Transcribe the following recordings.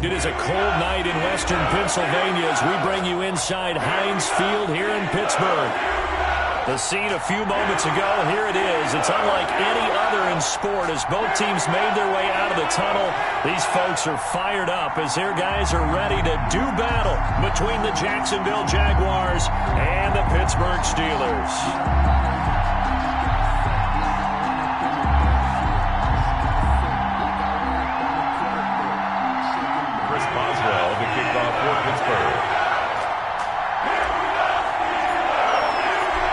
It is a cold night in western Pennsylvania as we bring you inside Heinz Field here in Pittsburgh. The scene a few moments ago, here it is. It's unlike any other in sport as both teams made their way out of the tunnel. These folks are fired up as their guys are ready to do battle between the Jacksonville Jaguars and the Pittsburgh Steelers. The kickoff for Pittsburgh.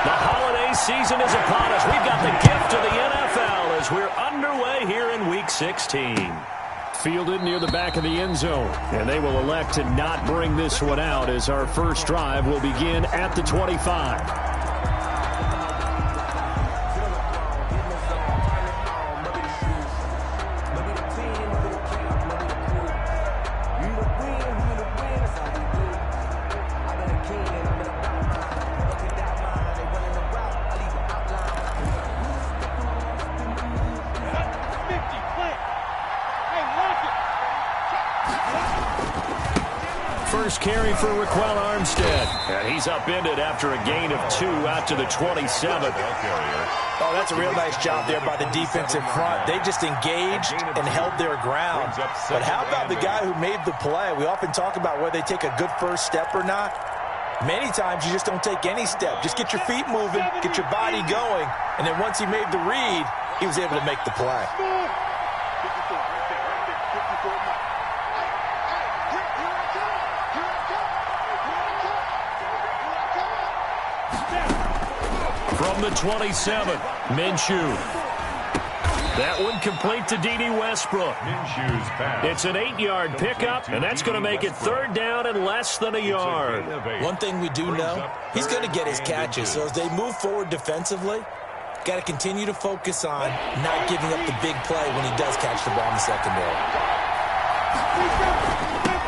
The holiday season is upon us. We've got the gift of the NFL as we're underway here in Week 16. Fielded near the back of the end zone, and they will elect to not bring this one out as our first drive will begin at the 25. First carry for Raquel Armstead. And he's upended after a gain of 2 out to the 27. Oh, that's a real nice job there by the defensive front. They just engaged and held their ground. But how about the guy who made the play? We often talk about whether they take a good first step or not. Many times you just don't take any step. Just get your feet moving, get your body going, and then once he made the read, he was able to make the play. From the 27, Minshew. That one complete to D.D. Westbrook. Minshew's pass. It's an 8-yard pickup, and that's going to make it third down and less than a yard. One thing we do know, he's going to get his catches. So as they move forward defensively, got to continue to focus on not giving up the big play when he does catch the ball in the secondary.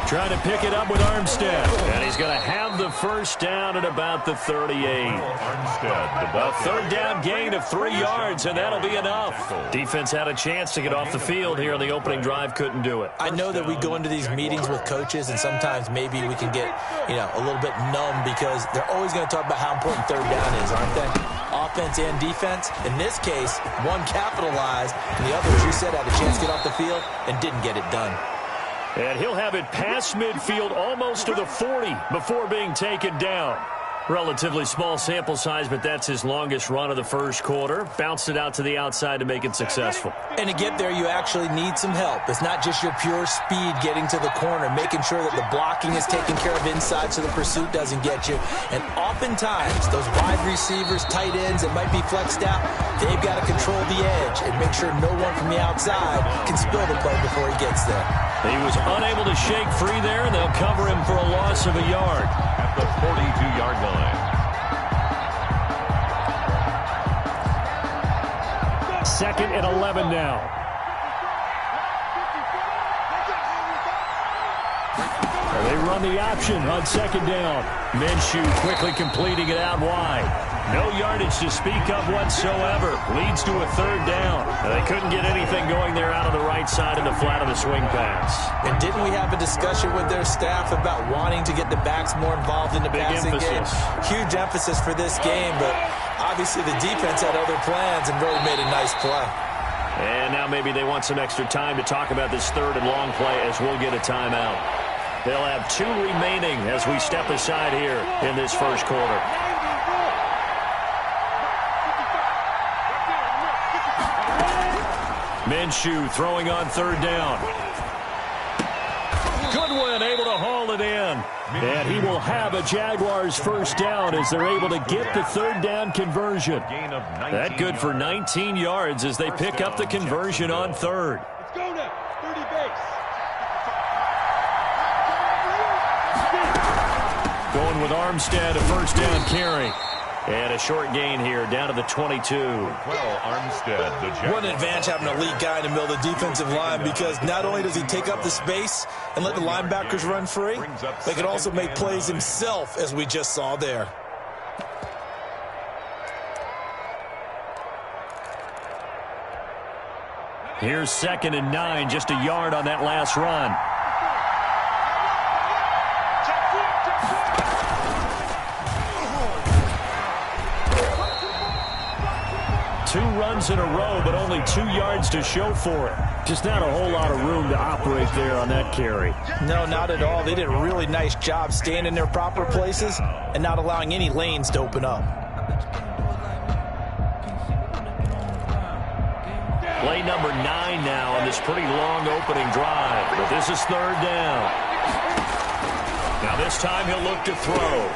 Trying to pick it up with Armstead. And he's going to have the first down at about the 38. A third down gain of 3 yards, and that'll be enough. Defense had a chance to get off the field here on the opening drive, couldn't do it. I know that we go into these meetings with coaches, and sometimes maybe we can get, a little bit numb because they're always going to talk about how important third down is, aren't they? Offense and defense. In this case, one capitalized, and the other, as you said, had a chance to get off the field and didn't get it done. And he'll have it past midfield almost to the 40 before being taken down. Relatively small sample size, but that's his longest run of the first quarter. Bounced it out to the outside to make it successful. And to get there, you actually need some help. It's not just your pure speed getting to the corner, making sure that the blocking is taken care of inside so the pursuit doesn't get you. And oftentimes, those wide receivers, tight ends that might be flexed out, they've got to control the edge and make sure no one from the outside can spill the play before he gets there. He was unable to shake free there, and they'll cover him for a loss of a yard. At the 42-yard line. Second and 11 now. They run the option on second down. Minshew quickly completing it out wide. No yardage to speak of whatsoever. Leads to a third down. They couldn't get anything going there out on the right side of the flat of the swing pass. And didn't we have a discussion with their staff about wanting to get the backs more involved in the passing game? Huge emphasis for this game, but obviously the defense had other plans and really made a nice play. And now maybe they want some extra time to talk about this third and long play as we'll get a timeout. They'll have 2 remaining as we step aside here in this first quarter. Minshew throwing on third down. Goodwin able to haul it in. And he will have a Jaguars first down as they're able to get the third down conversion. That good for 19 yards as they pick up the conversion on third. Let's go now. 30 base. Going with Armstead, a first down carry. And a short gain here, down to the 22. Armstead, the Jaguars. What an advantage having an elite guy in the middle of the defensive line, because not only does he take up the space and let the linebackers run free, but he can also make plays himself, as we just saw there. Here's 2nd and 9, just a yard on that last run. downs in a row, but only 2 yards to show for it. Just not a whole lot of room to operate there on that carry. No, not at all. They did a really nice job staying in their proper places and not allowing any lanes to open up. Play number 9 now on this pretty long opening drive. But this is 3rd down. Now this time he'll look to throw.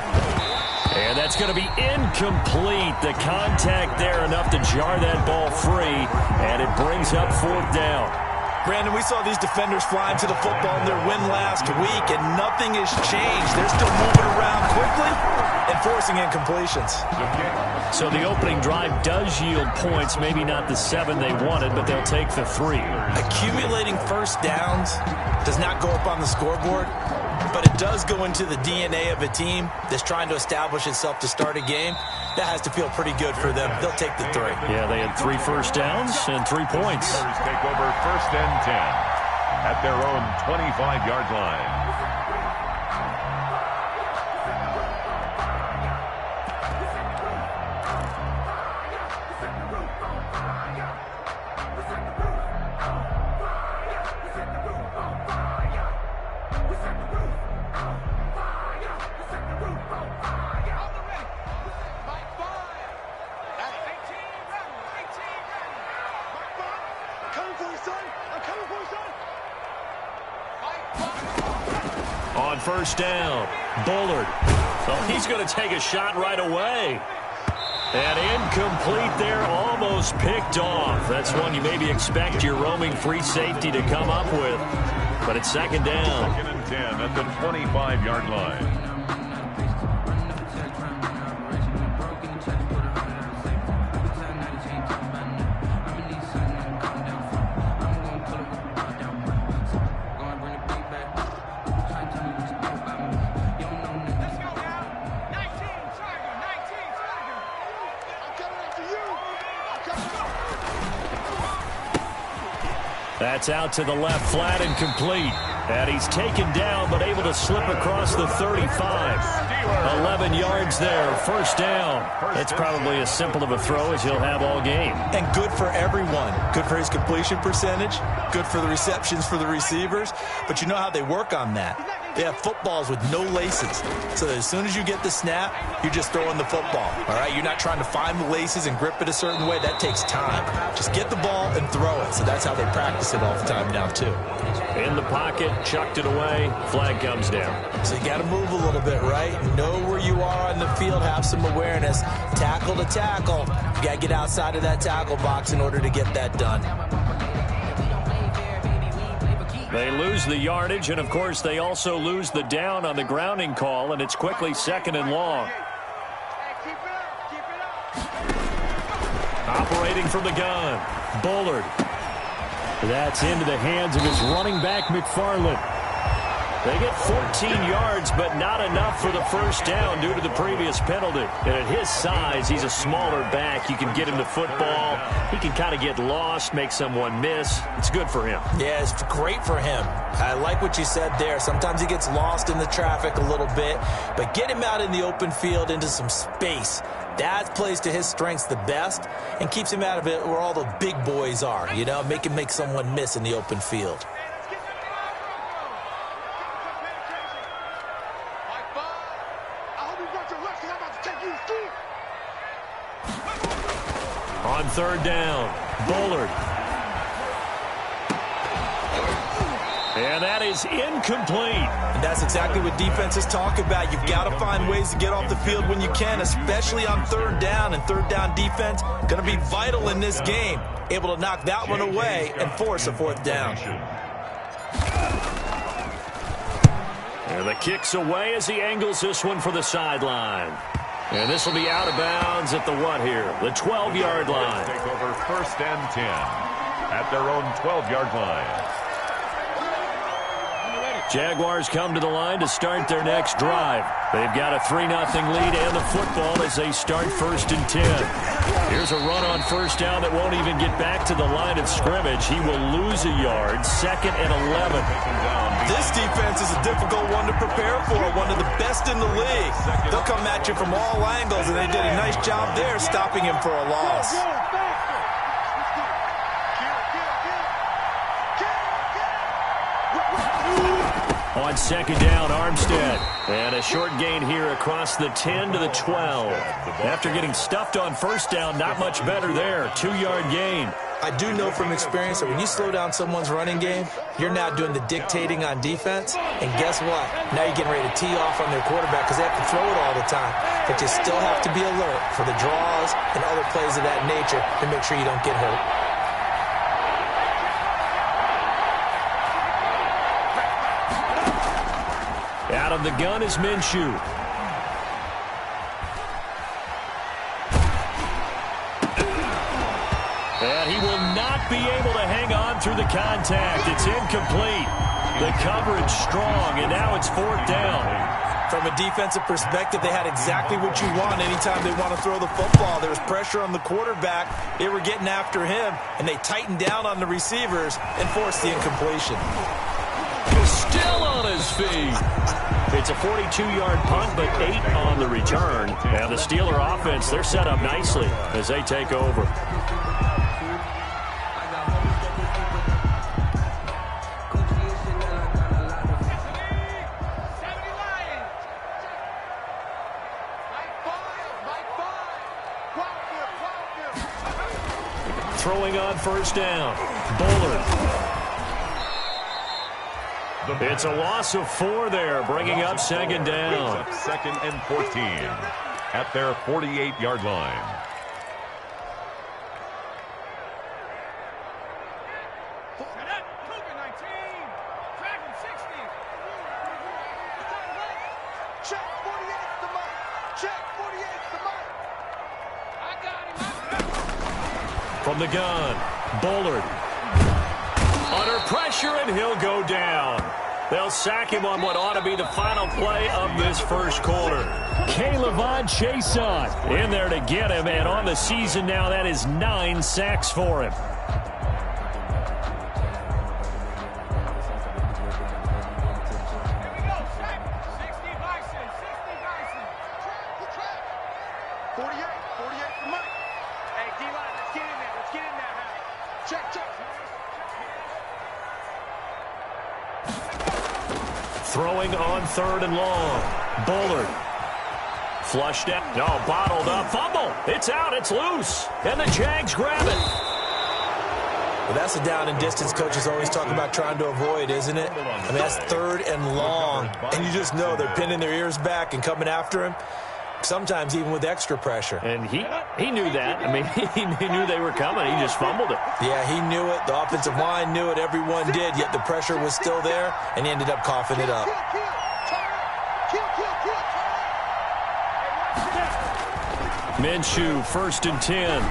And that's going to be incomplete. The contact there enough to jar that ball free. And it brings up 4th down. Brandon, we saw these defenders flying to the football in their win last week, and nothing has changed. They're still moving around quickly and forcing incompletions. So the opening drive does yield points, maybe not the 7 they wanted, but they'll take the 3. Accumulating first downs does not go up on the scoreboard, but it does go into the DNA of a team that's trying to establish itself to start a game. That has to feel pretty good for them. They'll take the 3. Yeah, they had 3 first downs and 3 points. Take over 1st and 10 at their own 25-yard line. On 1st down, Bullard. Oh, he's going to take a shot right away. And incomplete there, almost picked off. That's one you maybe expect your roaming free safety to come up with. But it's 2nd down. 2nd and 10 at the 25-yard line. That's out to the left, flat and complete. And he's taken down, but able to slip across the 35. 11 yards there, 1st down. That's probably as simple of a throw as he'll have all game. And good for everyone. Good for his completion percentage. Good for the receptions for the receivers. But you know how they work on that. They have footballs with no laces. So as soon as you get the snap, you're just throwing the football. All right, you're not trying to find the laces and grip it a certain way. That takes time. Just get the ball and throw it. So that's how they practice it all the time now, too. In the pocket, chucked it away, flag comes down. So you got to move a little bit, right? Know where you are on the field, have some awareness. Tackle to tackle. You got to get outside of that tackle box in order to get that done. They lose the yardage, and of course they also lose the down on the grounding call, and it's quickly 2nd and long. Operating from the gun, Bullard. That's into the hands of his running back, McFarland. They get 14 yards, but not enough for the 1st down due to the previous penalty. And at his size, he's a smaller back. You can get him the football. He can kind of get lost, make someone miss. It's good for him. Yeah, it's great for him. I like what you said there. Sometimes he gets lost in the traffic a little bit, but get him out in the open field into some space. That plays to his strengths the best and keeps him out of it where all the big boys are, you know, make him make someone miss in the open field. On 3rd down, Bullard. And that is incomplete. And that's exactly what defenses talk about. You've got to find ways to get off the field when you can, especially on 3rd down. And 3rd down defense going to be vital in this game. Able to knock that one away and force a 4th down. And the kick's away as he angles this one for the sideline. And this will be out of bounds at the what here? The 12-yard line. Take over 1st and 10 at their own 12-yard line. Jaguars come to the line to start their next drive. They've got a 3-0 lead and the football as they start 1st and 10. Here's a run on 1st down that won't even get back to the line of scrimmage. He will lose a yard, 2nd and 11. This defense is a difficult one to prepare for, one of the best in the league. They'll come at you from all angles, and they did a nice job there stopping him for a loss. On second down, Armstead. And a short gain here across the 10 to the 12. After getting stuffed on first down, not much better there. 2-yard gain. I do know from experience that when you slow down someone's running game, you're now doing the dictating on defense. And guess what? Now you're getting ready to tee off on their quarterback because they have to throw it all the time. But you still have to be alert for the draws and other plays of that nature to make sure you don't get hurt. Out of the gun is Minshew. And he will not be able to hang on through the contact. It's incomplete. The coverage strong, and now it's 4th down. From a defensive perspective, they had exactly what you want anytime they want to throw the football. There was pressure on the quarterback. They were getting after him, and they tightened down on the receivers and forced the incompletion. Still on his feet. It's a 42-yard punt, but 8 on the return. And the Steeler offense, they're set up nicely as they take over. Throwing on first down. Bullard. It's a loss of 4 there, bringing up second down. Second and 14 at their 48-yard line. From the gun, Bullard. Under pressure, and he'll go down. They'll sack him on what ought to be the final play of this first quarter. K'Lavon Chaisson in there to get him, and on the season now, that is 9 sacks for him. Throwing on 3rd and long. Bullard. Flushed out. No, bottled up. Fumble. It's out. It's loose. And the Jags grab it. Well, that's a down and distance coaches always talk about trying to avoid, isn't it? I mean, that's 3rd and long. And you just know they're pinning their ears back and coming after him. Sometimes even with extra pressure. And he knew that. I mean, he knew they were coming. He just fumbled it. Yeah, he knew it. The offensive line knew it. Everyone did, yet the pressure was still there, and he ended up coughing it up. Minshew, 1st and 10.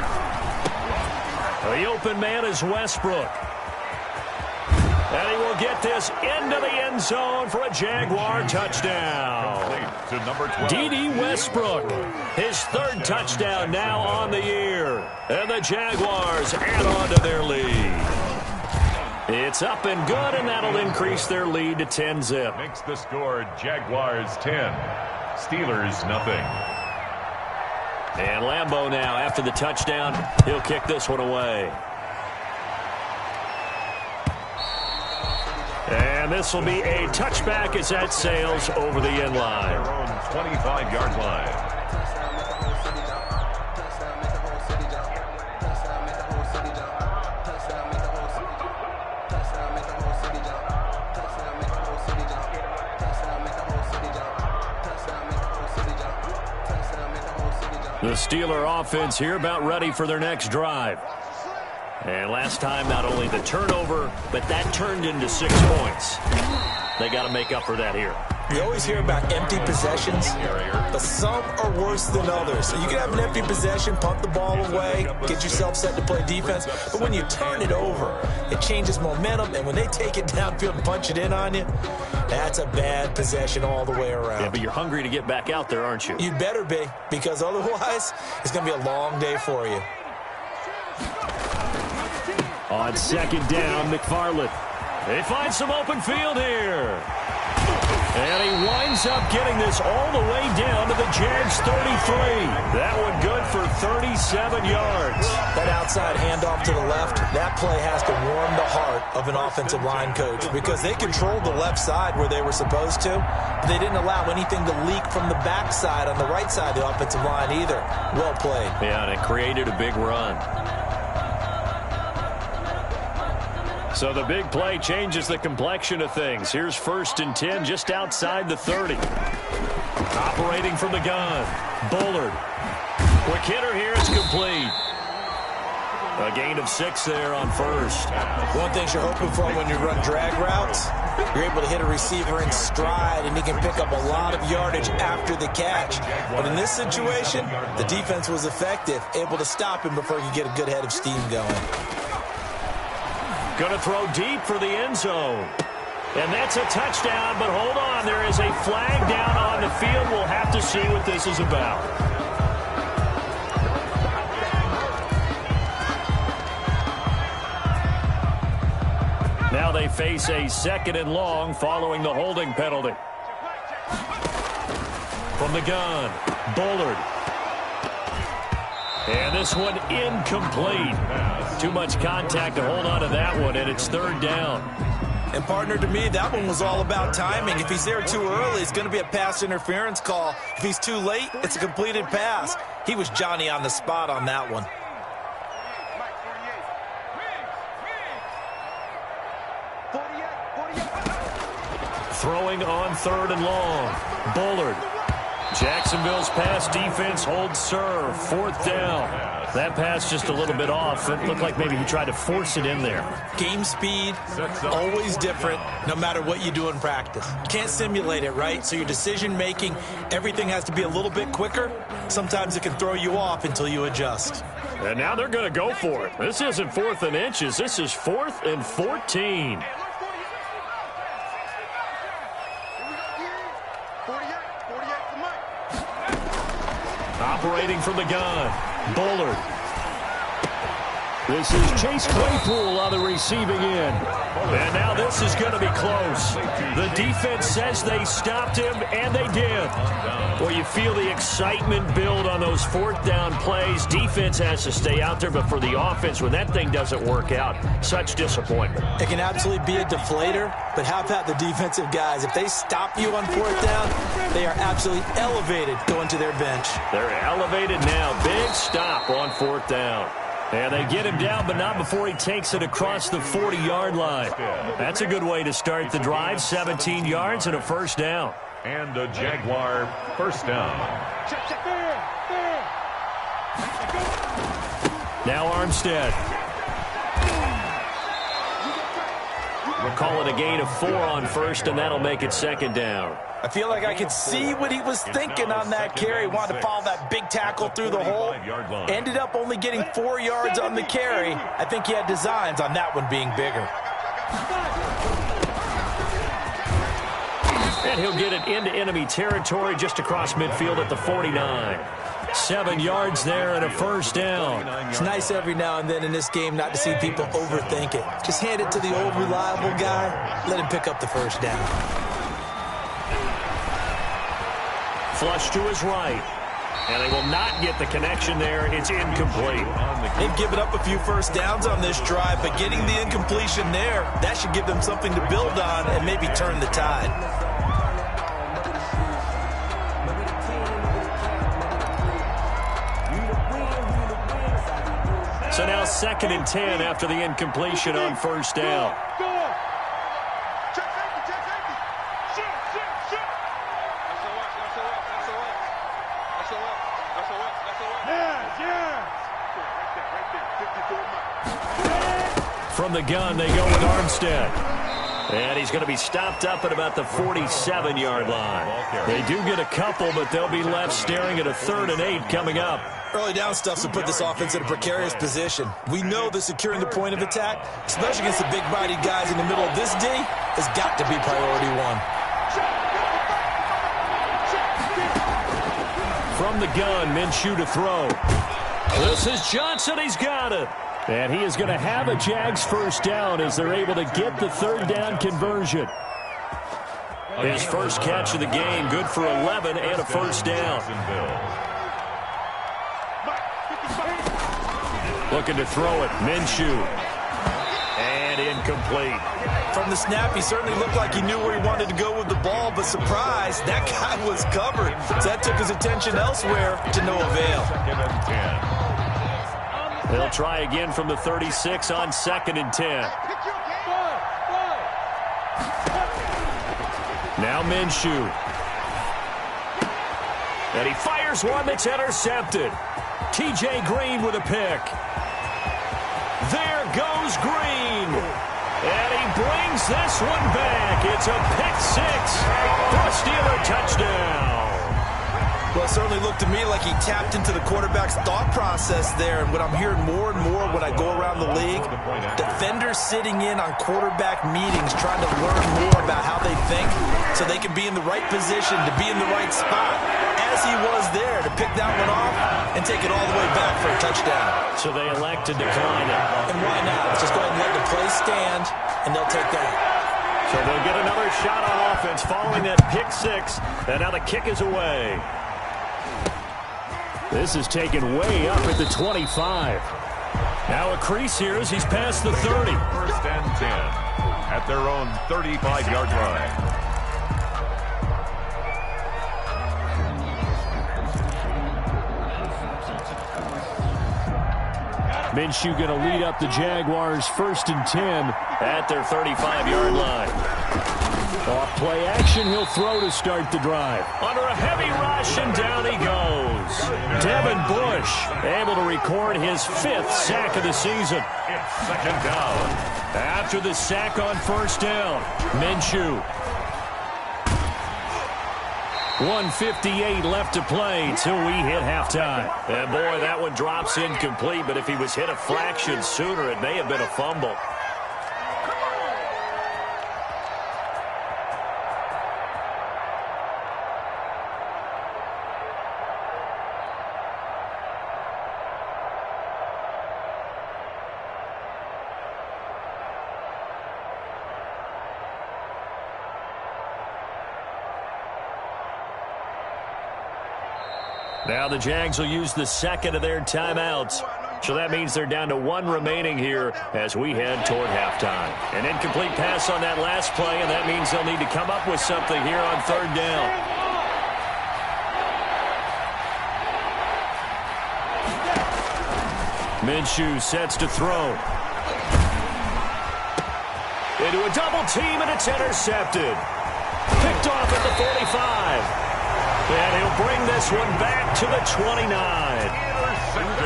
The open man is Westbrook. And he will get this into the end zone for a Jaguar touchdown. D.D. Westbrook, his 3rd touchdown now on the year. And the Jaguars add on to their lead. It's up and good, and that'll increase their lead to 10-zip. Makes the score Jaguars 10, Steelers nothing. And Lambeau now, after the touchdown, he'll kick this one away. And this will be a touchback as that sails over the end line. Their own 25-yard line. The Steeler offense here about ready for their next drive. And last time, not only the turnover, but that turned into 6 points. They got to make up for that here. You always hear about empty possessions, but some are worse than others. So you can have an empty possession, punt the ball away, get yourself set to play defense. But when you turn it over, it changes momentum. And when they take it downfield and punch it in on you, that's a bad possession all the way around. Yeah, but you're hungry to get back out there, aren't you? You better be, because otherwise it's going to be a long day for you. On second down, McFarland. They find some open field here. And he winds up getting this all the way down to the Jags 33. That one good for 37 yards. That outside handoff to the left, that play has to warm the heart of an offensive line coach because they controlled the left side where they were supposed to, but they didn't allow anything to leak from the backside on the right side of the offensive line either. Well played. Yeah, and it created a big run. So the big play changes the complexion of things. Here's 1st and 10 just outside the 30. Operating from the gun. Bullard. Quick hitter here. It's complete. A gain of 6 there on 1st. One thing you're hoping for when you run drag routes, you're able to hit a receiver in stride, and he can pick up a lot of yardage after the catch. But in this situation, the defense was effective, able to stop him before he could get a good head of steam going. Going to throw deep for the end zone. And that's a touchdown, but hold on. There is a flag down on the field. We'll have to see what this is about. Now they face a 2nd and long following the holding penalty. From the gun, Bullard. And this one incomplete. Too much contact to hold on to that one, and it's 3rd down. And, partner, to me, that one was all about timing. If he's there too early, it's going to be a pass interference call. If he's too late, it's a completed pass. He was Johnny on the spot on that one. Throwing on 3rd and long. Bullard. Jacksonville's pass defense holds serve. 4th down. That pass just a little bit off. It looked like maybe he tried to force it in there. Game speed, always different, no matter what you do in practice. Can't simulate it, right? So your decision-making, everything has to be a little bit quicker. Sometimes it can throw you off until you adjust. And now they're going to go for it. This isn't 4th and inches. This is 4th and 14. Operating from the gun, Bullard. This is Chase Claypool on the receiving end. And now this is going to be close. The defense says they stopped him, and they did. Well, you feel the excitement build on those 4th down plays. Defense has to stay out there, but for the offense, when that thing doesn't work out, such disappointment. It can absolutely be a deflator, but how about the defensive guys? If they stop you on 4th down, they are absolutely elevated going to their bench. They're elevated now. Big stop on 4th down. And they get him down, but not before he takes it across the 40-yard line. That's a good way to start the drive. 17 yards and a 1st down. And a Jaguar 1st down. Now Armstead. We'll call it a gain of 4 on 1st, and that'll make it 2nd down. I feel like I could see what he was thinking on that carry. Wanted to follow that big tackle through the hole. Ended up only getting 4 yards on the carry. I think he had designs on that one being bigger. And he'll get it into enemy territory just across midfield at the 49. 7 yards there and a 1st down. It's nice every now and then in this game not to see people overthink it. Just hand it to the old reliable guy. Let him pick up the 1st down. Flush to his right. And they will not get the connection there. It's incomplete. They've given up a few 1st downs on this drive, but getting the incompletion there, that should give them something to build on and maybe turn the tide. So now 2nd and 10 after the incompletion on 1st down. From the gun, they go with Armstead. And he's going to be stopped up at about the 47-yard line. They do get a couple, but they'll be left staring at a 3rd and 8 coming up. Early down stuff to put this offense in a precarious position. We know that securing the point of attack, especially against the big-bodied guys in the middle of this D, has got to be priority 1. From the gun, Minshew to throw. This is Johnson. He's got it. And he is going to have a Jags 1st down as they're able to get the 3rd down conversion. His first catch of the game, good for 11 and a first down. Looking to throw it, Minshew. And incomplete. From the snap, he certainly looked like he knew where he wanted to go with the ball, but surprise, that guy was covered. So that took his attention elsewhere to no avail. They'll try again from the 36 on 2nd and 10. Now Minshew. And he fires one that's intercepted. T.J. Green with a pick. There goes Green. And he brings this one back. It's a pick six for a Steeler touchdown. Well, it certainly looked to me like he tapped into the quarterback's thought process there. And what I'm hearing more and more when I go around the league, defenders sitting in on quarterback meetings trying to learn more about how they think so they can be in the right position to be in the right spot, as he was there to pick that one off and take it all the way back for a touchdown. So they elect to decline it. And why not? Just go ahead and let the play stand, and they'll take that. So they'll get another shot on offense following that pick six, and now the kick is away. This is taken way up at the 25. Now a crease here as he's past the 30. 1st and 10 at their own 35-yard line. Minshew going to lead up the Jaguars 1st and 10 at their 35-yard line. Off play action, he'll throw to start the drive. Under a heavy rush, and down he goes. Devin Bush able to record his 5th sack of the season. It's 2nd down. After the sack on 1st down, Minshew. 1:58 left to play till we hit halftime. And boy, that one drops incomplete, but if he was hit a fraction sooner, it may have been a fumble. Now the Jags will use the 2nd of their timeouts. So that means they're down to 1 remaining here as we head toward halftime. An incomplete pass on that last play, and that means they'll need to come up with something here on 3rd down. Minshew sets to throw. Into a double team, and it's intercepted. Picked off at the 45. And he'll bring this one back to the 29.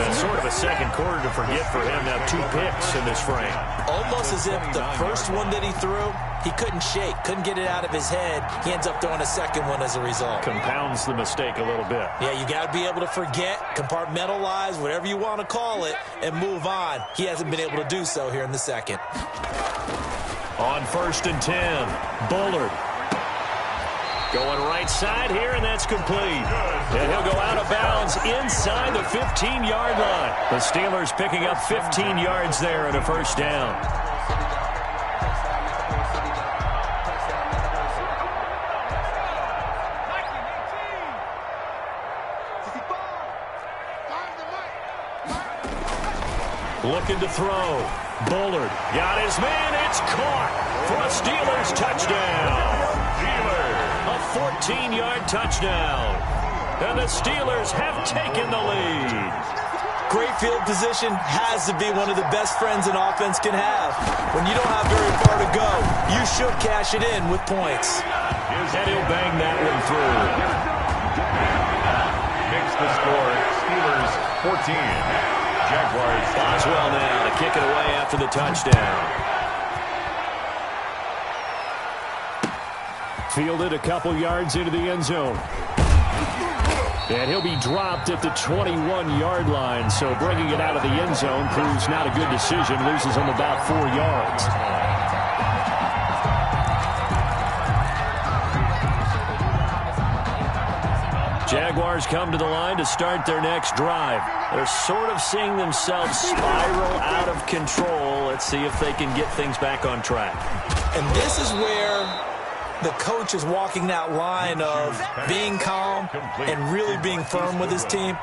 And sort of a second quarter to forget for him. Now 2 picks in this frame. Almost as if the first one that he threw, he couldn't shake, couldn't get it out of his head. He ends up throwing a second one as a result. Compounds the mistake a little bit. Yeah, you got to be able to forget, compartmentalize, whatever you want to call it, and move on. He hasn't been able to do so here in the second. On 1st and 10, Bullard. Going right side here, and that's complete. And he'll go out of bounds inside the 15-yard line. The Steelers picking up 15 yards there and a first down. Looking to throw. Bullard got his man. It's caught for a Steelers touchdown. A 14-yard touchdown. And the Steelers have taken the lead. Great field position has to be one of the best friends an offense can have. When you don't have very far to go, you should cash it in with points. And he'll bang that one through. Makes the score Steelers 14. Jaguars. Boswell now to kick it away after the touchdown. Fielded a couple yards into the end zone. And he'll be dropped at the 21-yard line. So bringing it out of the end zone proves not a good decision. Loses him about 4 yards. Jaguars come to the line to start their next drive. They're sort of seeing themselves spiral out of control. Let's see if they can get things back on track. And this is where the coach is walking that line of being calm and really being firm with his team.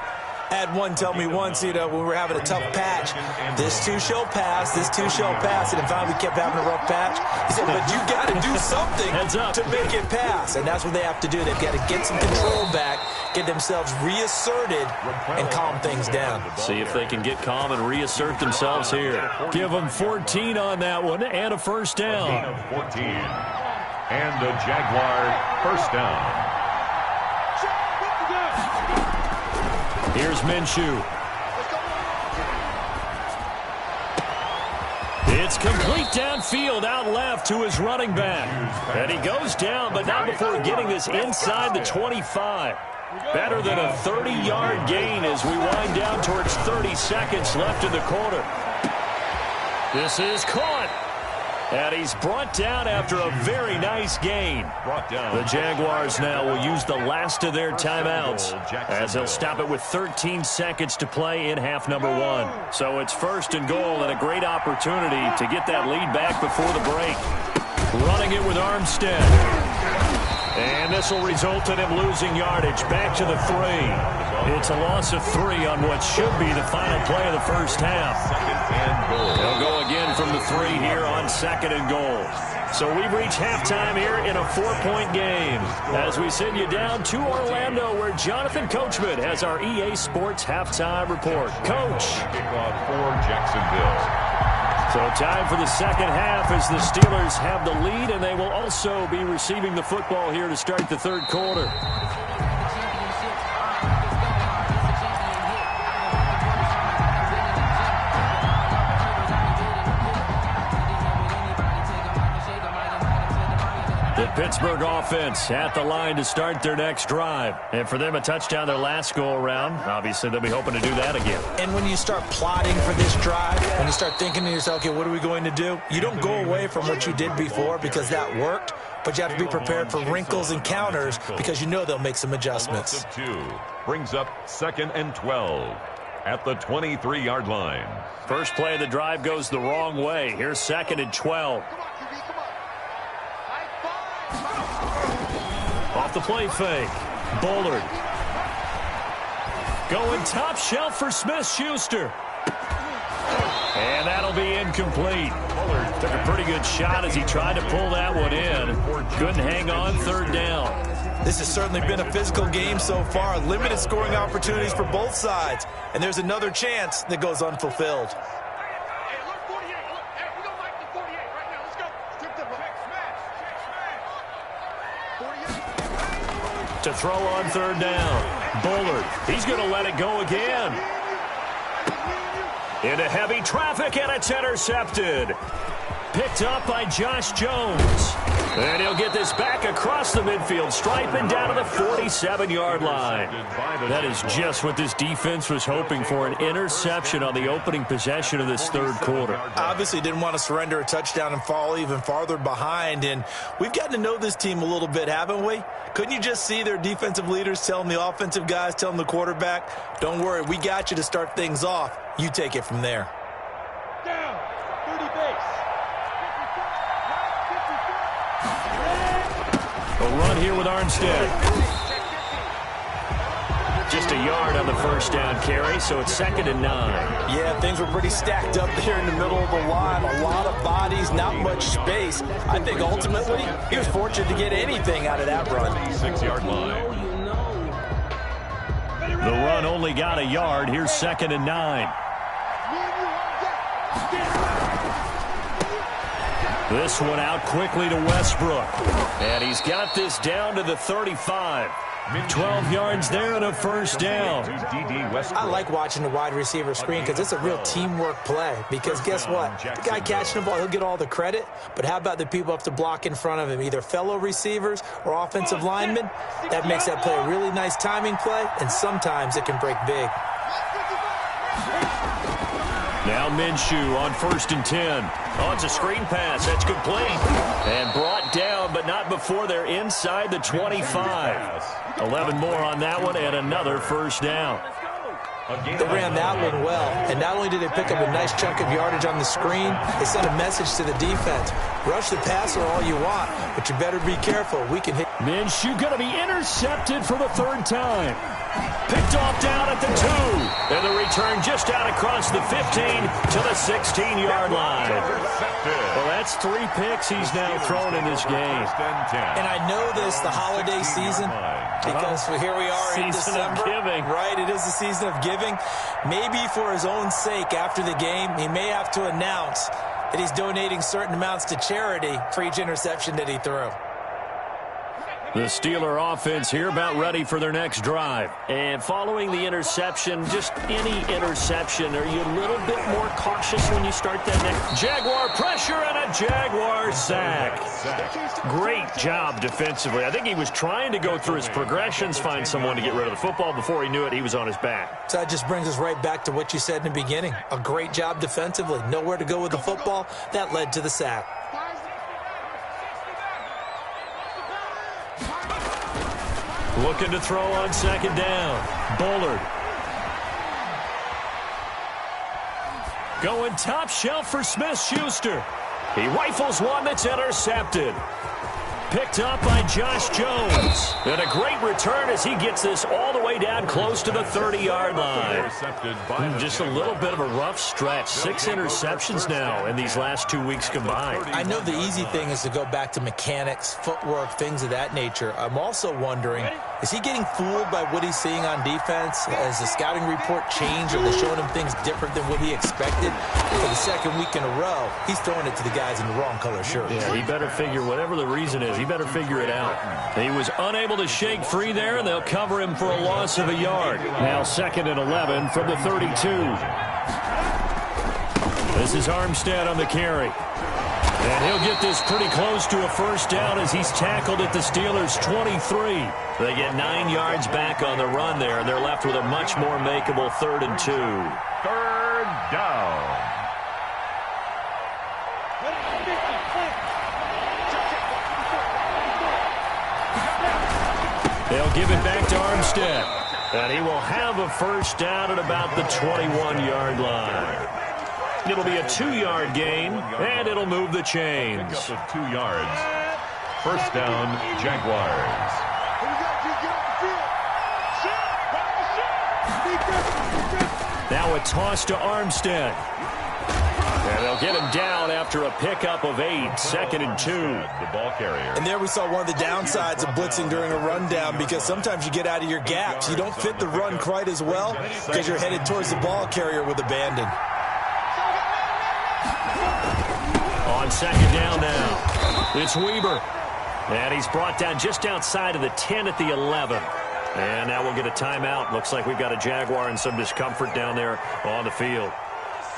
I had one tell me once, when we were having a tough patch, this too shall pass, this too shall pass. And finally we kept having a rough patch. He said, but you got to do something to make it pass. And that's what they have to do. They've got to get some control back, get themselves reasserted, and calm things down. See if they can get calm and reassert themselves here. Give them 14 on that one and a first down. 14. And the Jaguar first down. Here's Minshew. It's complete downfield, out left to his running back. And he goes down, but not before getting this inside the 25. Better than a 30-yard gain as we wind down towards 30 seconds left in the quarter. This is caught. And he's brought down after a very nice gain. The Jaguars now will use the last of their timeouts as they'll stop it with 13 seconds to play in half number 1. So it's first and goal and a great opportunity to get that lead back before the break. Running it with Armstead. And this will result in him losing yardage. Back to the 3. It's a loss of 3 on what should be the final play of the first half. They'll go again from the 3 here on second and goal. So we've reached halftime here in a 4-point game as we send you down to Orlando where Jonathan Coachman has our EA Sports halftime report. Coach. Kickoff for Jacksonville. So time for the second half as the Steelers have the lead, and they will also be receiving the football here to start the third quarter. The Pittsburgh offense at the line to start their next drive. And for them, a touchdown their last go-around. Obviously, they'll be hoping to do that again. And when you start plotting for this drive, when you start thinking to yourself, okay, what are we going to do? You don't go away from what you did before because that worked, but you have to be prepared for wrinkles and counters because you know they'll make some adjustments. 2 brings up 2nd and 12 at the 23-yard line. First play of the drive goes the wrong way. Here's 2nd and 12. Off the play fake. Bullard. Going top shelf for Smith-Schuster. And that'll be incomplete. Bullard took a pretty good shot as he tried to pull that one in. Couldn't hang on, third down. This has certainly been a physical game so far. Limited scoring opportunities for both sides. And there's another chance that goes unfulfilled. To throw on third down. Bullard. He's going to let it go again. Into heavy traffic, and it's intercepted. Picked up by Josh Jones. And he'll get this back across the midfield stripe and down to the 47-yard line. That is just what this defense was hoping for, an interception on the opening possession of this third quarter. Obviously didn't want to surrender a touchdown and fall even farther behind, and we've gotten to know this team a little bit, haven't we? Couldn't you just see their defensive leaders telling the offensive guys, telling the quarterback, don't worry, we got you to start things off. You take it from there. Down, 30 base. A run here with Armstead. Just a yard on the first down carry, so it's 2nd and 9. Yeah, things were pretty stacked up there in the middle of the line. A lot of bodies, not much space. I think ultimately he was fortunate to get anything out of that run. 6-yard line. The run only got a yard. Here's 2nd and 9. This one out quickly to Westbrook. And he's got this down to the 35. 12 yards there and a first down. I like watching the wide receiver screen because it's a real teamwork play. Because guess what? The guy catching the ball, he'll get all the credit. But how about the people up to block in front of him, either fellow receivers or offensive linemen? That makes that play a really nice timing play, and sometimes it can break big. Now Minshew on 1st and 10. Oh, it's a screen pass. That's complete. And brought down, but not before they're inside the 25. 11 more on that one and another first down. They ran that one well, and not only did they pick up a nice chunk of yardage on the screen, they sent a message to the defense. Rush the passer all you want, but you better be careful. We can hit. Minshew going to be intercepted for the third time. Picked off down at the 2. And the return just out across the 15 to the 16-yard line. Well, that's 3 picks he's now thrown in this game. And I know this, the holiday season, because here we are in December. Season of giving. Right, it is the season of giving. Maybe for his own sake after the game, he may have to announce that he's donating certain amounts to charity for each interception that he threw. The Steeler offense here about ready for their next drive. And following the interception, just any interception, are you a little bit more cautious when you start that next? Jaguar pressure and a Jaguar sack. Great job defensively. I think he was trying to go through his progressions, find someone to get rid of the football. Before he knew it, he was on his back. So that just brings us right back to what you said in the beginning. A great job defensively. Nowhere to go with the football. That led to the sack. Looking to throw on second down. Bullard. Going top shelf for Smith-Schuster. He rifles one that's intercepted. Picked up by Josh Jones. And a great return as he gets this all the way down close to the 30-yard line. Just a little bit of a rough stretch. 6 interceptions now in these last 2 weeks combined. I know the easy thing is to go back to mechanics, footwork, things of that nature. I'm also wondering, is he getting fooled by what he's seeing on defense? Has the scouting report changed? Are they showing him things different than what he expected? For the second week in a row, he's throwing it to the guys in the wrong color shirt. Yeah, he better figure, whatever the reason is, he better figure it out. He was unable to shake free there, and they'll cover him for a loss of a yard. Now 2nd and 11 from the 32. This is Armstead on the carry. And he'll get this pretty close to a first down as he's tackled at the Steelers' 23. They get 9 yards back on the run there, and they're left with a much more makeable 3rd and 2. 3rd down. They'll give it back to Armstead. And he will have a first down at about the 21-yard line. It'll be a 2-yard gain, and it'll move the chains. Pick up of 2 yards. First down, Jaguars. Now a toss to Armstead. And they'll get him down after a pickup of 8, 2nd and 2. The ball carrier. And there we saw one of the downsides of blitzing during a rundown, because sometimes you get out of your gaps. You don't fit the run quite as well because you're headed towards the ball carrier with abandon. On second down now, it's Weber. And he's brought down just outside of the 10 at the 11. And now we'll get a timeout. Looks like we've got a Jaguar and some discomfort down there on the field.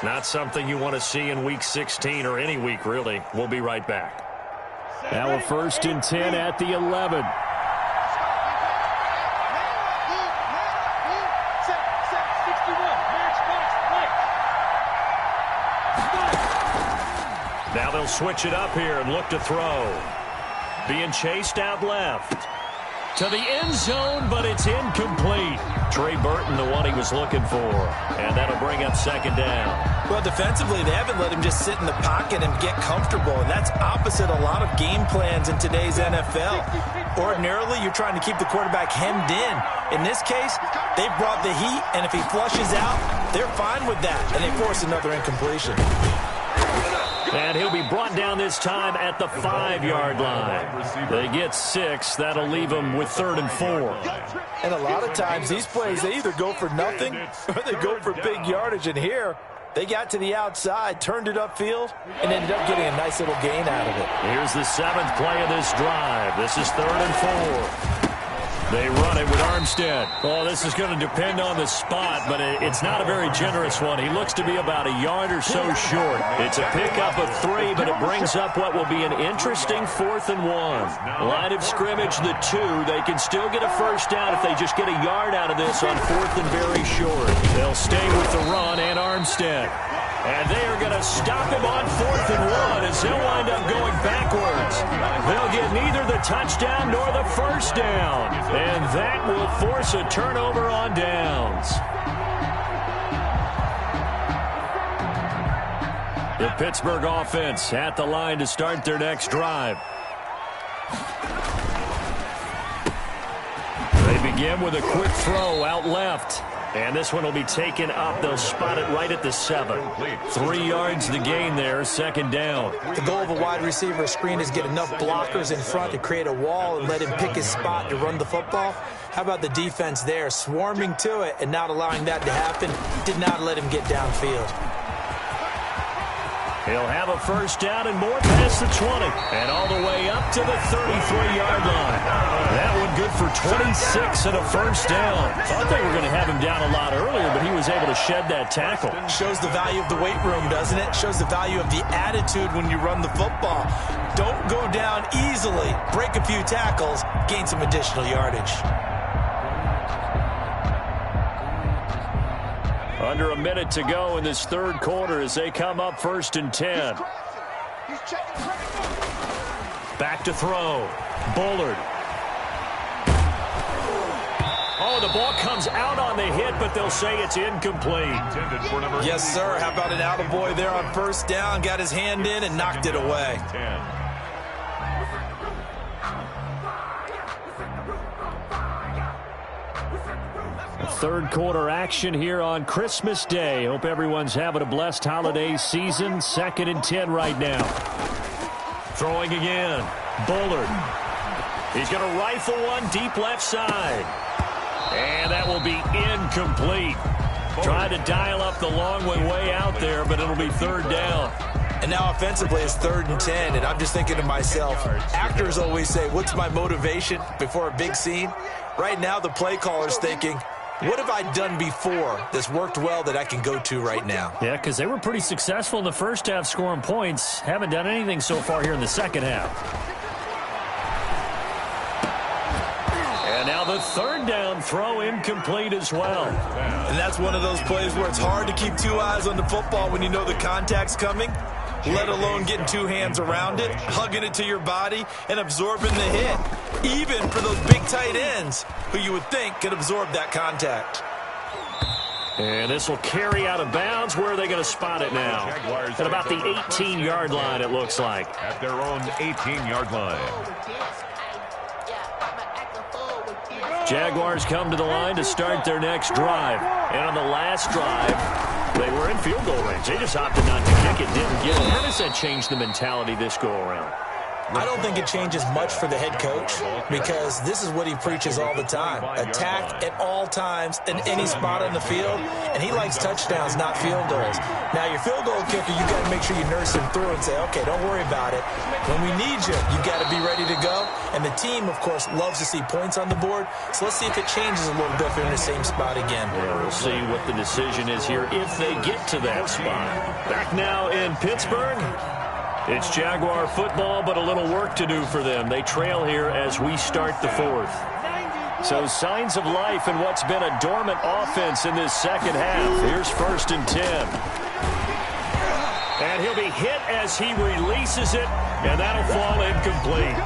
Not something you want to see in Week 16 or any week, really. We'll be right back. Now a 1st and 10 at the 11. Now they'll switch it up here and look to throw. Being chased out left. To the end zone, but it's incomplete. Trey Burton, the one he was looking for. And that'll bring up second down. Well, defensively, they haven't let him just sit in the pocket and get comfortable. And that's opposite a lot of game plans in today's NFL. Ordinarily, you're trying to keep the quarterback hemmed in. In this case, they've brought the heat, and if he flushes out, they're fine with that. And they force another incompletion. And he'll be brought down this time at the 5-yard line. They get 6. That'll leave them with 3rd and 4. And a lot of times, these plays, they either go for nothing or they go for big yardage. And here, they got to the outside, turned it upfield, and ended up getting a nice little gain out of it. Here's the 7th play of this drive. This is 3rd and 4. They run it with Armstead. Oh, this is going to depend on the spot, but it's not a very generous one. He looks to be about a yard or so short. It's a pickup of 3, but it brings up what will be an interesting 4th and 1. Line of scrimmage, the 2. They can still get a first down if they just get a yard out of this on 4th and very short. They'll stay with the run and Armstead. And they are going to stop him on 4th and 1 as he'll wind up going backwards. They'll get neither the touchdown nor the first down. And that will force a turnover on downs. The Pittsburgh offense at the line to start their next drive. They begin with a quick throw out left. And this one will be taken up. They'll spot it right at the 7. 3 yards to gain there, second down. The goal of a wide receiver screen is get enough blockers in front to create a wall and let him pick his spot to run the football. How about the defense there, swarming to it and not allowing that to happen? Did not let him get downfield. He'll have a first down and more past the 20. And all the way up to the 33-yard line. That one good for 26 and a first down. Thought they were going to have him down a lot earlier, but he was able to shed that tackle. Shows the value of the weight room, doesn't it? Shows the value of the attitude when you run the football. Don't go down easily. Break a few tackles. Gain some additional yardage. Under a minute to go in this third quarter as they come up 1st and 10. Back to throw. Bullard. Oh, the ball comes out on the hit, but they'll say it's incomplete. Yes, sir. How about an attaboy there on first down? Got his hand in and knocked it away. Third quarter action here on Christmas Day. Hope everyone's having a blessed holiday season. 2nd and 10 right now. Throwing again. Bullard. He's going to rifle one deep left side. And that will be incomplete. Trying to dial up the long way out there, but it'll be 3rd down. And now offensively it's 3rd and 10, and I'm just thinking to myself, actors always say, what's my motivation before a big scene? Right now the play caller's thinking, what have I done before that's worked well that I can go to right now? Yeah, because they were pretty successful in the first half scoring points. Haven't done anything so far here in the second half. And now the 3rd down throw incomplete as well. And that's one of those plays where it's hard to keep 2 eyes on the football when you know the contact's coming, let alone getting 2 hands around it, hugging it to your body, and absorbing the hit. Even for those big tight ends who you would think could absorb that contact. And this will carry out of bounds. Where are they going to spot it now? At about the 18-yard line, it looks like. At their own 18-yard line. Jaguars come to the line to start their next drive. And on the last drive, they were in field goal range. They just opted not to kick it, didn't get it. How does that change the mentality this go-around? I don't think it changes much for the head coach because this is what he preaches all the time. Attack at all times in any spot on the field, and he likes touchdowns, not field goals. Now, your field goal kicker, you got to make sure you nurse him through and say, okay, don't worry about it. When we need you, you got to be ready to go. And the team, of course, loves to see points on the board, so let's see if it changes a little bit if they're in the same spot again. Yeah, we'll see what the decision is here if they get to that spot. Back now in Pittsburgh. It's Jaguar football, but a little work to do for them. They trail here as we start the 4th. So signs of life in what's been a dormant offense in this second half. Here's 1st and 10. And he'll be hit as he releases it, and that'll fall incomplete.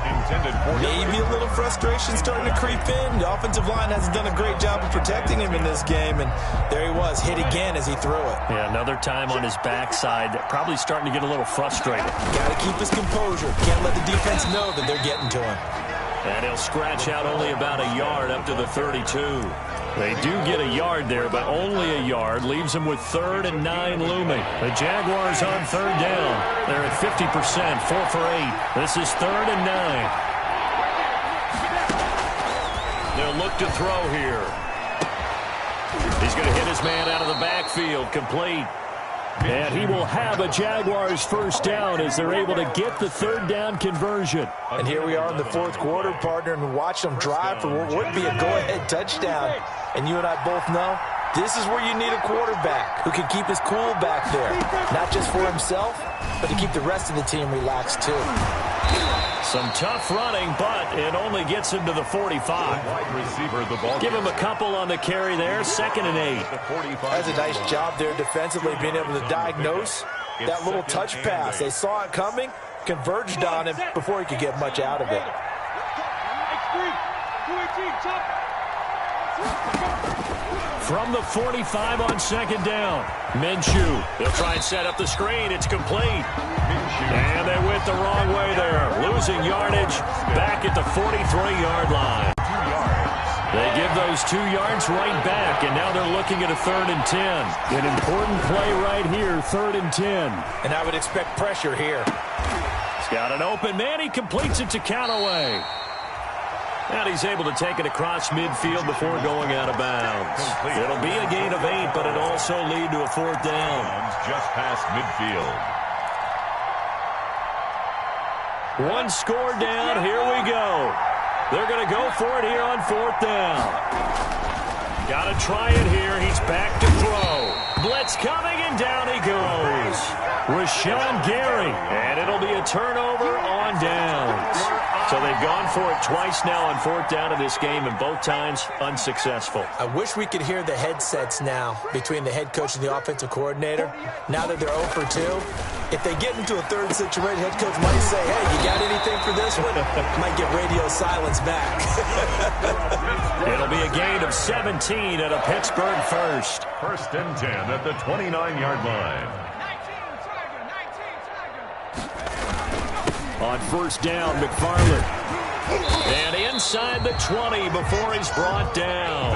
Maybe a little frustration starting to creep in. The offensive line hasn't done a great job of protecting him in this game, and there he was, hit again as he threw it. Yeah, another time on his backside, probably starting to get a little frustrated. Got to keep his composure. Can't let the defense know that they're getting to him. And he'll scratch out only about a yard up to the 32. They do get a yard there, but only a yard. Leaves them with 3rd and 9 looming. The Jaguars on 3rd down. They're at 50%, 4 for 8. This is 3rd and 9. They'll look to throw here. He's going to hit his man out of the backfield, complete. And he will have a Jaguars first down as they're able to get the 3rd down conversion. And here we are in the 4th quarter, partner, and watch them drive for what would be a go-ahead touchdown. And you and I both know this is where you need a quarterback who can keep his cool back there, not just for himself, but to keep the rest of the team relaxed too. Some tough running, but it only gets him to the 45. Give him a couple on the carry there. 2nd and 8. That's a nice job there defensively, being able to diagnose that little touch pass. They saw it coming, converged on him before he could get much out of it. from the 45 on second down. Minshew, they'll try and set up the screen. It's complete. And they went the wrong way there, losing yardage back at the 43-yard line. They give those 2 yards right back, and now they're looking at a 3rd and 10. An important play right here, 3rd and 10. And I would expect pressure here. He's got an open man. He completes it to Callaway. And he's able to take it across midfield before going out of bounds. It'll be a gain of 8, but it'll also lead to a 4th down. Just past midfield. 1 score down. Here we go. They're going to go for it here on 4th down. Got to try it here. He's back to throw. Blitz coming, and down he goes. Rashawn Gary. And it'll be a turnover on downs. So they've gone for it twice now on 4th down in this game, and both times unsuccessful. I wish we could hear the headsets now between the head coach and the offensive coordinator. Now that they're 0 for 2, if they get into a 3rd situation, head coach might say, hey, you got anything for this one? Might get radio silence back. It'll be a gain of 17 at a Pittsburgh 1st. 1st and 10 at the 29-yard line. On 1st down, McFarland. And inside the 20 before he's brought down.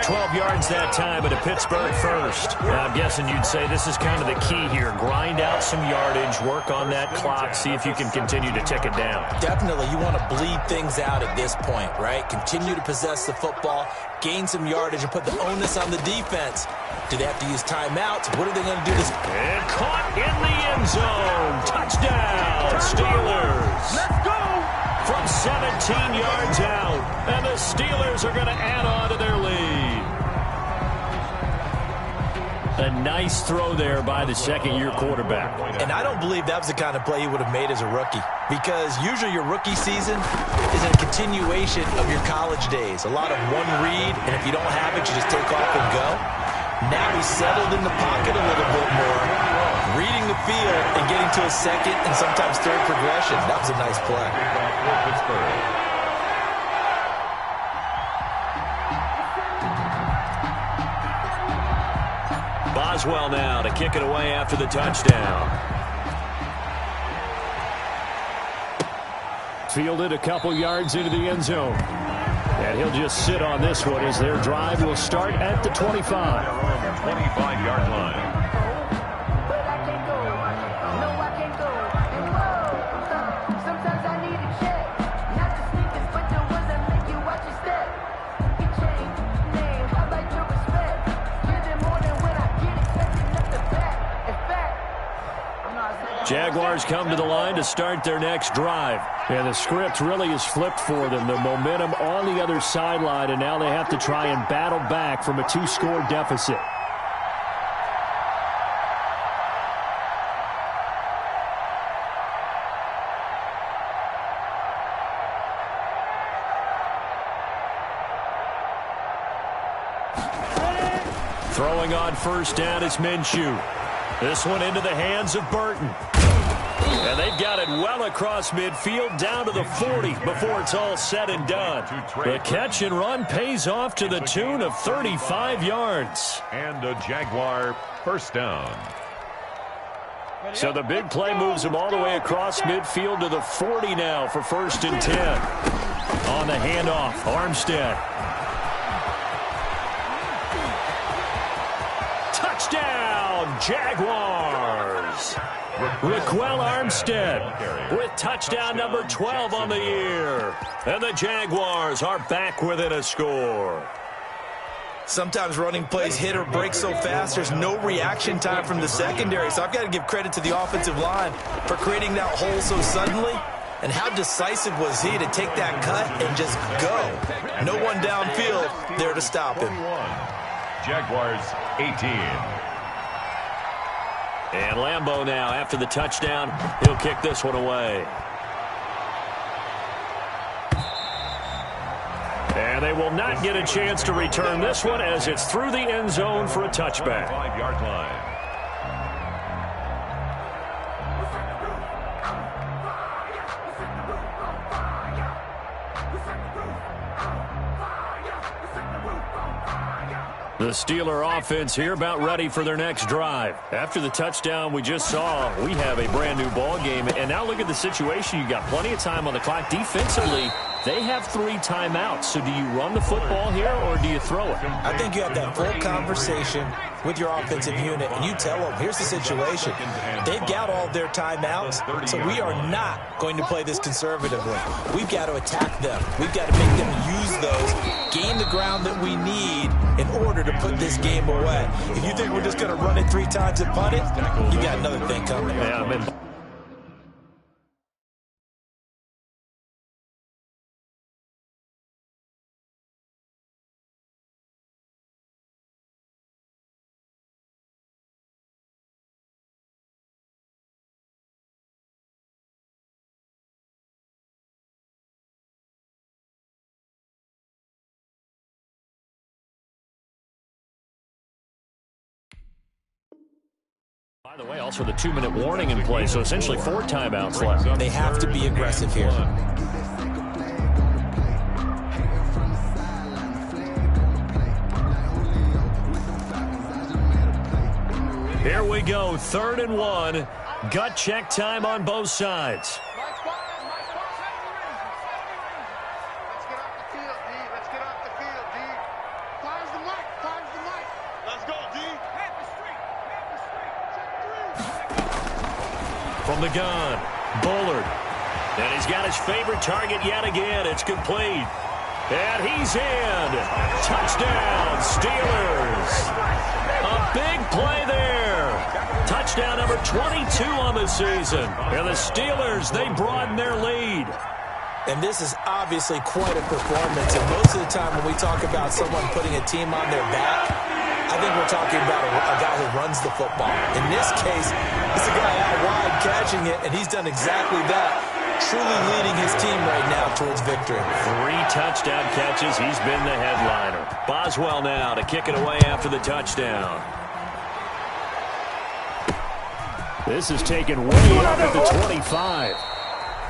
12 yards that time at a Pittsburgh 1st. Now, I'm guessing you'd say this is kind of the key here. Grind out some yardage, work on that clock, see if you can continue to tick it down. Definitely, you want to bleed things out at this point, right? Continue to possess the football, gain some yardage, and put the onus on the defense. Do they have to use timeouts? What are they going to do this? And caught in the end zone. Touchdown, Steelers. Let's go! From 17 yards out. And the Steelers are going to add on to their lead. A nice throw there by the second-year quarterback. And I don't believe that was the kind of play he would have made as a rookie, because usually your rookie season is a continuation of your college days. A lot of one read, and if you don't have it, you just take off and go. Now he's settled in the pocket a little bit more, reading the field and getting to a 2nd and sometimes 3rd progression. That was a nice play. Boswell now to kick it away after the touchdown. Fielded a couple yards into the end zone. And he'll just sit on this one as their drive will start at the 25. 25-yard line. Jaguars come to the line to start their next drive. And the script really is flipped for them. The momentum on the other sideline, and now they have to try and battle back from a 2-score deficit. Throwing on 1st down is Minshew. This one into the hands of Burton. And they've got it well across midfield down to the 40 before it's all said and done. The catch and run pays off to the tune of 35 yards. And a Jaguar 1st down. So the big play moves them all the way across midfield to the 40 now for 1st and 10. On the handoff, Armstead. Touchdown, Jaguars. Raquel Armstead with touchdown number 12 on the year. And the Jaguars are back within a score. Sometimes running plays hit or break so fast, there's no reaction time from the secondary. So I've got to give credit to the offensive line for creating that hole so suddenly. And how decisive was he to take that cut and just go? No one downfield there to stop him. Jaguars 18. And Lambeau now, after the touchdown, he'll kick this one away. And they will not get a chance to return this one as it's through the end zone for a touchback. 5-yard line. The Steeler offense here about ready for their next drive. After the touchdown we just saw, we have a brand-new ball game. And now look at the situation. You got plenty of time on the clock. Defensively, they have 3 timeouts. So do you run the football here or do you throw it? I think you have that full conversation with your offensive unit, and you tell them, here's the situation. They've got all their timeouts, so we are not going to play this conservatively. We've got to attack them. We've got to make them use those, gain the ground that we need in order to put this game away. If you think we're just going to run it 3 times and punt it, you got another thing coming. Yeah, I mean, by the way, also the 2-minute warning in play, so essentially 4 timeouts left. They have to be aggressive here. Here we go, 3rd and 1. Gut check time on both sides. From the gun, Bullard. And he's got his favorite target yet again. It's complete. And he's in. Touchdown, Steelers. A big play there. Touchdown number 22 on the season. And the Steelers, they broaden their lead. And this is obviously quite a performance. And most of the time when we talk about someone putting a team on their back, I think we're talking about a guy who runs the football. In this case, it's a guy out wide catching it, and he's done exactly that, truly leading his team right now towards victory. 3 touchdown catches. He's been the headliner. Boswell now to kick it away after the touchdown. This is taken way up at the 25.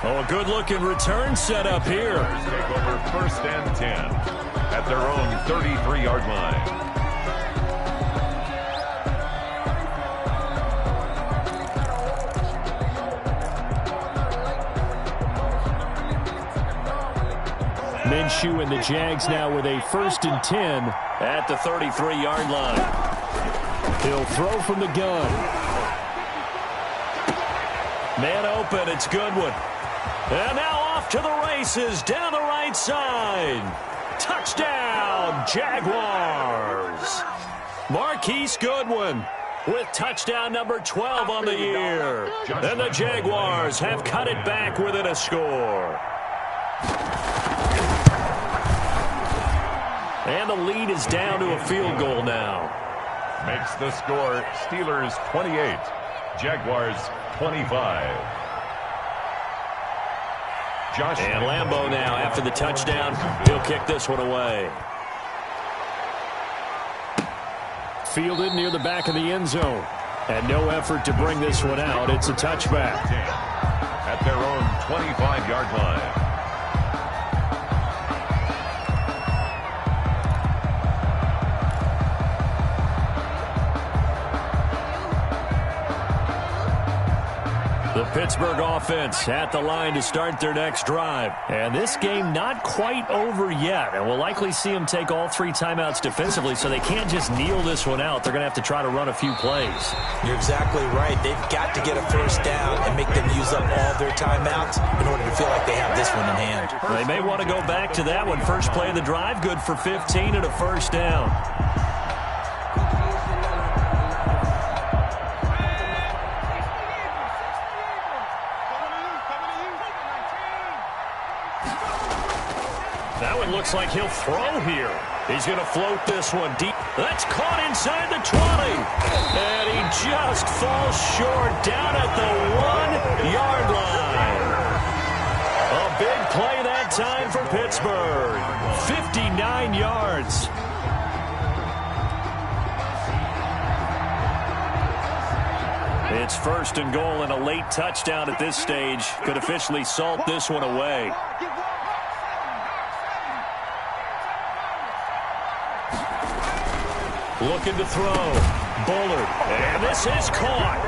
Oh, a good-looking return set up here. Take over 1st and 10 at their own 33-yard line. Minshew and the Jags now with a 1st and 10 at the 33-yard line. He'll throw from the gun. Man open, it's Goodwin. And now off to the races down the right side. Touchdown, Jaguars. Marquise Goodwin with touchdown number 12 on the year. And the Jaguars have cut it back within a score. And the lead is down to a field goal now. Makes the score Steelers 28, Jaguars 25. And Lambeau now after the touchdown. He'll kick this one away. Fielded near the back of the end zone. And no effort to bring this one out. It's a touchback. At their own 25-yard line. The Pittsburgh offense at the line to start their next drive. And this game not quite over yet. And we'll likely see them take all 3 timeouts defensively, so they can't just kneel this one out. They're going to have to try to run a few plays. You're exactly right. They've got to get a 1st down and make them use up all their timeouts in order to feel like they have this one in hand. They may want to go back to that one. First play of the drive, good for 15 and a 1st down. Looks like he'll throw here. He's going to float this one deep. That's caught inside the 20. And he just falls short down at the 1-yard line. A big play that time for Pittsburgh. 59 yards. It's 1st and goal, and a late touchdown at this stage could officially salt this one away. Looking to throw. Bullard. And this is caught.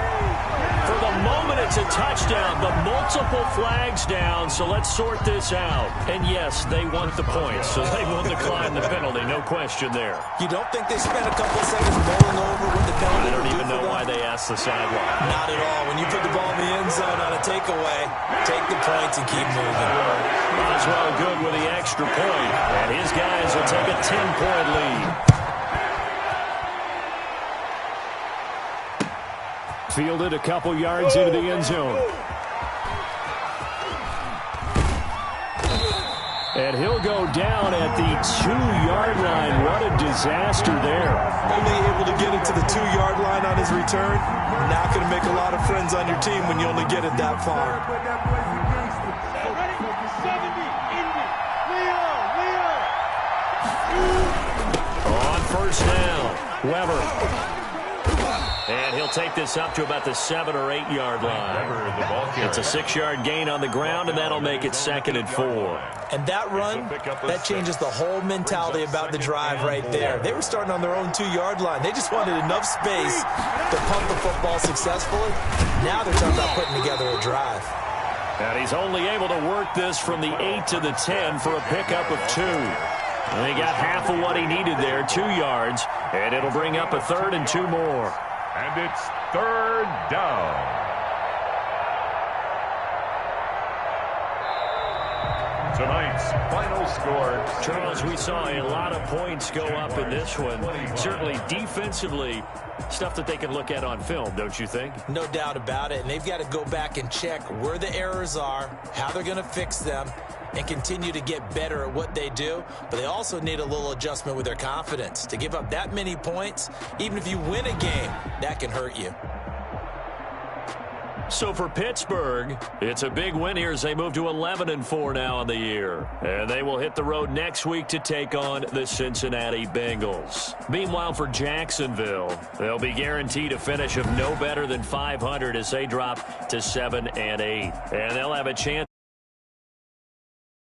For the moment, it's a touchdown, but multiple flags down, so let's sort this out. And yes, they want the points, so they will decline the penalty, no question there. You don't think they spent a couple of seconds mulling over what the penalty I don't even know why they asked the sideline. Not at all. When you put the ball in the end zone on a takeaway, take the points and keep moving. Boswell good with the extra point, and his guys will take a 10-point lead. Fielded a couple yards into the end zone. And he'll go down at the 2-yard line. What a disaster there. Only able to get it to the 2-yard line on his return. Not going to make a lot of friends on your team when you only get it that far. On first down, Weber. And he'll take this up to about the 7- or 8-yard line. It's a 6-yard gain on the ground, and that'll make it 2nd and 4. And that run, that changes the whole mentality about the drive right there. They were starting on their own 2-yard line. They just wanted enough space to pump the football successfully. Now they're talking about putting together a drive. And he's only able to work this from the 8 to the 10 for a pickup of 2. And he got half of what he needed there, 2 yards, and it'll bring up a 3rd and 2 more. And it's 3rd down. Tonight's final score. Charles, we saw a lot of points go up in this one. Certainly defensively, stuff that they can look at on film, don't you think? No doubt about it. And they've got to go back and check where the errors are, how they're going to fix them, and continue to get better at what they do. But they also need a little adjustment with their confidence. To give up that many points, even if you win a game, that can hurt you. So for Pittsburgh, it's a big win here as they move to 11-4 now on the year. And they will hit the road next week to take on the Cincinnati Bengals. Meanwhile, for Jacksonville, they'll be guaranteed a finish of no better than 500 as they drop to 7-8. And they'll have a chance